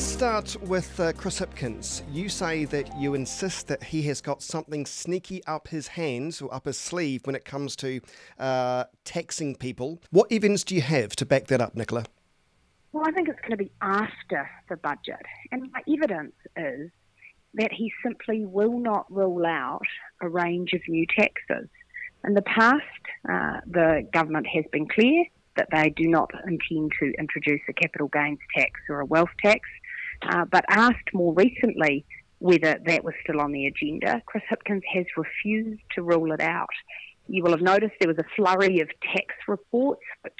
Let's start with Chris Hipkins. You say that you insist that he has got something sneaky up his hands or up his sleeve when it comes to taxing people. What evidence do you have to back that up, Nicola? Well, I think it's going to be after the budget. And my evidence is that he simply will not rule out a range of new taxes. In the past, the government has been clear that they do not intend to introduce a capital gains tax or a wealth tax, but asked more recently whether that was still on the agenda, Chris Hipkins has refused to rule it out. You will have noticed there was a flurry of tax reports, which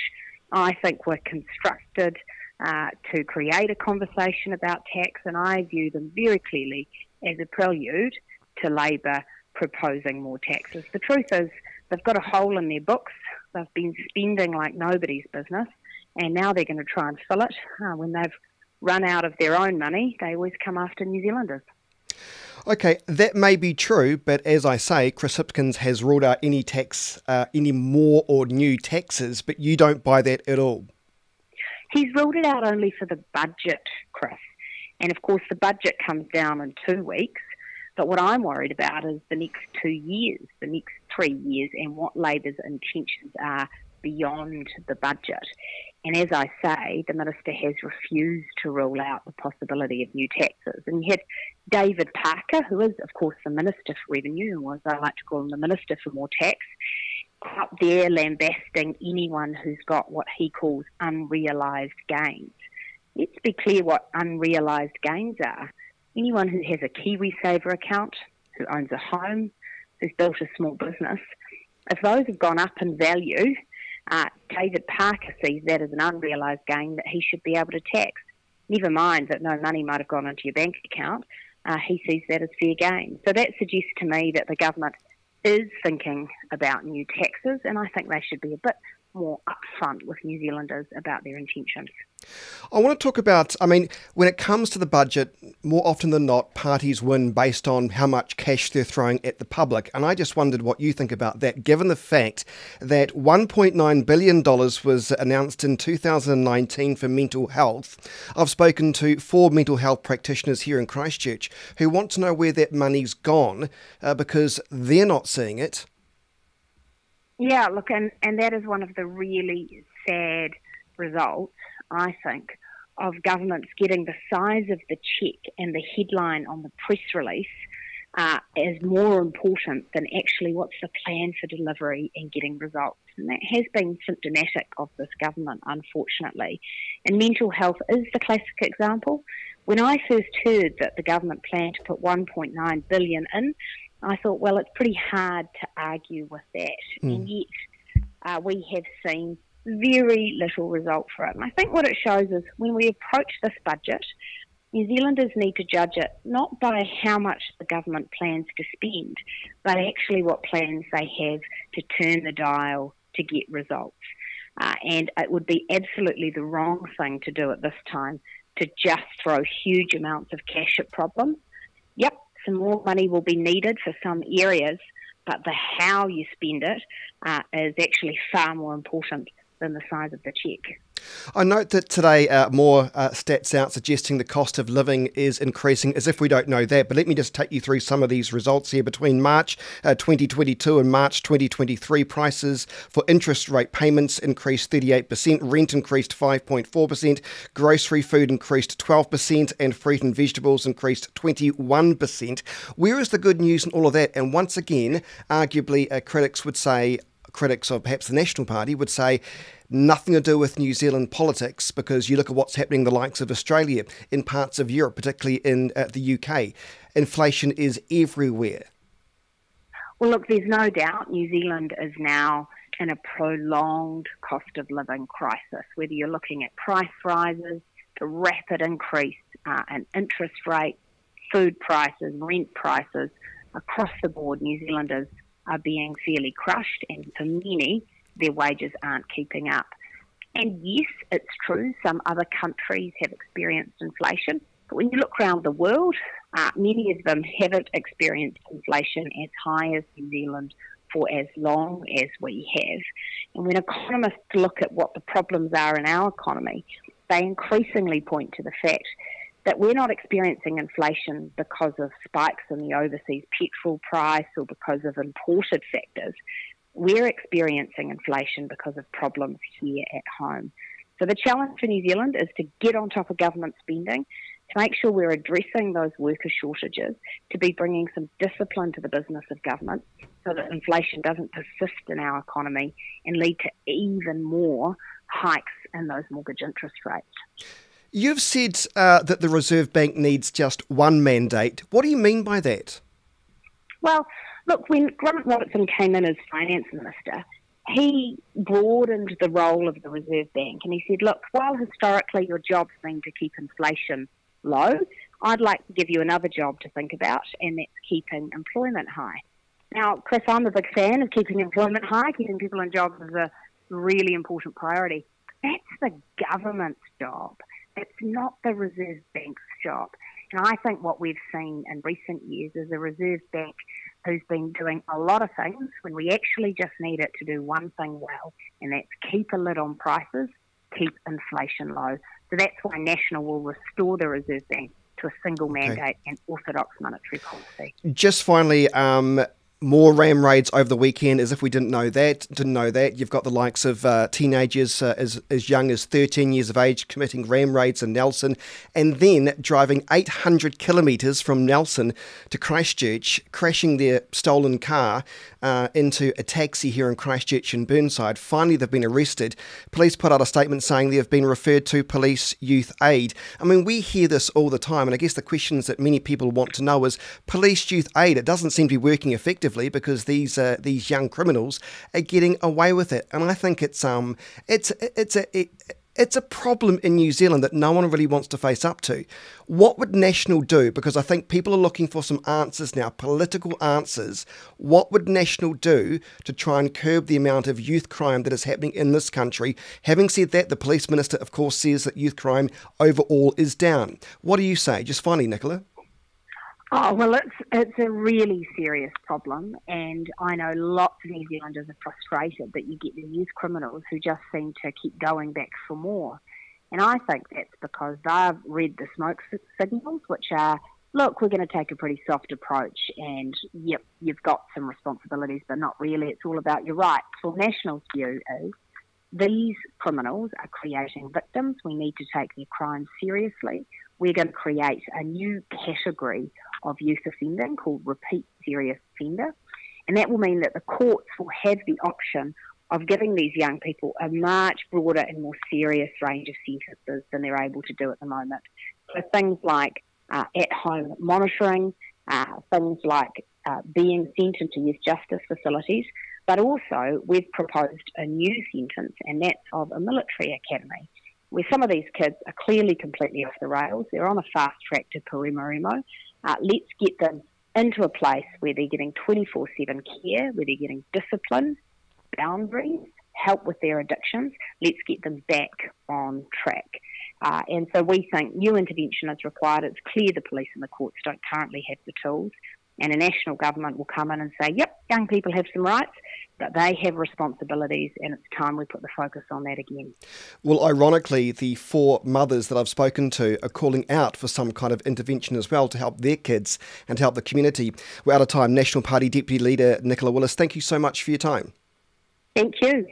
I think were constructed to create a conversation about tax, and I view them very clearly as a prelude to Labor proposing more taxes. The truth is, they've got a hole in their books. They've been spending like nobody's business, and now they're going to try and fill it. When they've run out of their own money, they always come after New Zealanders. Okay, that may be true, but as I say, Chris Hipkins has ruled out any tax, any more or new taxes, but you don't buy that at all. He's ruled it out only for the budget, Chris. And of course, the budget comes down in 2 weeks. But what I'm worried about is the next 2 years, the next 3 years, and what Labor's intentions are beyond the budget. And as I say, the Minister has refused to rule out the possibility of new taxes. And you had David Parker, who is, of course, the Minister for Revenue, or as I like to call him, the Minister for More Tax, up there lambasting anyone who's got what he calls unrealised gains. Let's be clear what unrealised gains are. Anyone who has a KiwiSaver account, who owns a home, who's built a small business, if those have gone up in value, David Parker sees that as an unrealised gain that he should be able to tax. Never mind that no money might have gone into your bank account, he sees that as fair gain. So that suggests to me that the government is thinking about new taxes, and I think they should be a bit more upfront with New Zealanders about their intentions. I want to talk about, when it comes to the budget, more often than not, parties win based on how much cash they're throwing at the public. And I just wondered what you think about that, given the fact that $1.9 billion was announced in 2019 for mental health. I've spoken to 4 mental health practitioners here in Christchurch who want to know where that money's gone because they're not seeing it. Yeah, look, and that is one of the really sad results, I think, of governments getting the size of the cheque and the headline on the press release as more important than actually what's the plan for delivery and getting results. And that has been symptomatic of this government, unfortunately. And mental health is the classic example. When I first heard that the government planned to put $1.9 billion in, I thought, well, it's pretty hard to argue with that. And yet we have seen very little result for it. And I think what it shows is when we approach this budget, New Zealanders need to judge it not by how much the government plans to spend, but actually what plans they have to turn the dial to get results. And it would be absolutely the wrong thing to do at this time to just throw huge amounts of cash at problems. Yep, some more money will be needed for some areas, but the how you spend it is actually far more important than the size of the cheque. I note that today more stats out suggesting the cost of living is increasing, as if we don't know that. But let me just take you through some of these results here. Between March 2022 and March 2023, prices for interest rate payments increased 38%, rent increased 5.4%, grocery food increased 12%, and fruit and vegetables increased 21%. Where is the good news in all of that? And once again, arguably, critics of perhaps the National Party would say nothing to do with New Zealand politics, because you look at what's happening in the likes of Australia, in parts of Europe, particularly in the UK. Inflation is everywhere. Well, look, there's no doubt New Zealand is now in a prolonged cost of living crisis, whether you're looking at price rises, the rapid increase in interest rates, food prices, rent prices, across the board, New Zealanders are being fairly crushed, and for many, their wages aren't keeping up. And yes, it's true, some other countries have experienced inflation, but when you look around the world, many of them haven't experienced inflation as high as New Zealand for as long as we have. And when economists look at what the problems are in our economy, they increasingly point to the fact that we're not experiencing inflation because of spikes in the overseas petrol price or because of imported factors. We're experiencing inflation because of problems here at home. So the challenge for New Zealand is to get on top of government spending, to make sure we're addressing those worker shortages, to be bringing some discipline to the business of government so that inflation doesn't persist in our economy and lead to even more hikes in those mortgage interest rates. You've said that the Reserve Bank needs just one mandate. What do you mean by that? Well, look, when Grant Robertson came in as Finance Minister, he broadened the role of the Reserve Bank and he said, look, while historically your job's been to keep inflation low, I'd like to give you another job to think about, and that's keeping employment high. Now, Chris, I'm a big fan of keeping employment high. Keeping people in jobs is a really important priority. That's the government's job. It's not the Reserve Bank's job. And I think what we've seen in recent years is a Reserve Bank who's been doing a lot of things when we actually just need it to do one thing well, and that's keep a lid on prices, keep inflation low. So that's why National will restore the Reserve Bank to a single mandate and orthodox monetary policy. Just finally, more ram raids over the weekend, as if we didn't know that. You've got the likes of teenagers as young as 13 years of age committing ram raids in Nelson, and then driving 800 kilometres from Nelson to Christchurch, crashing their stolen car into a taxi here in Christchurch and Burnside. Finally, they've been arrested. Police put out a statement saying they have been referred to Police Youth Aid. I mean, we hear this all the time, and I guess the questions that many people want to know is Police Youth Aid. It doesn't seem to be working effectively because these young criminals are getting away with it, and I think it's a problem in New Zealand that no one really wants to face up to. What would National do? Because I think people are looking for some answers now, political answers. What would National do to try and curb the amount of youth crime that is happening in this country? Having said that, the Police Minister, of course, says that youth crime overall is down. What do you say? Just finally, Nicola. Oh, well, it's a really serious problem, and I know lots of New Zealanders are frustrated that you get the youth criminals who just seem to keep going back for more. And I think that's because they've read the smoke signals, which are, look, we're going to take a pretty soft approach, and yep, you've got some responsibilities, but not really. It's all about your rights. Well, National's view is these criminals are creating victims. We need to take their crimes seriously. We're going to create a new category of youth offending called repeat serious offender. And that will mean that the courts will have the option of giving these young people a much broader and more serious range of sentences than they're able to do at the moment. So things like at-home monitoring, things like being sent into youth justice facilities, but also we've proposed a new sentence, and that's of a military academy, where some of these kids are clearly completely off the rails. They're on a fast track to Paremaremo. Let's get them into a place where they're getting 24/7 care, where they're getting discipline, boundaries, help with their addictions. Let's get them back on track. And so we think new intervention is required. It's clear the police and the courts don't currently have the tools. And a national government will come in and say, yep, young people have some rights, but they have responsibilities, and it's time we put the focus on that again. Well, ironically, the 4 mothers that I've spoken to are calling out for some kind of intervention as well to help their kids and to help the community. We're out of time. National Party Deputy Leader Nicola Willis, thank you so much for your time. Thank you.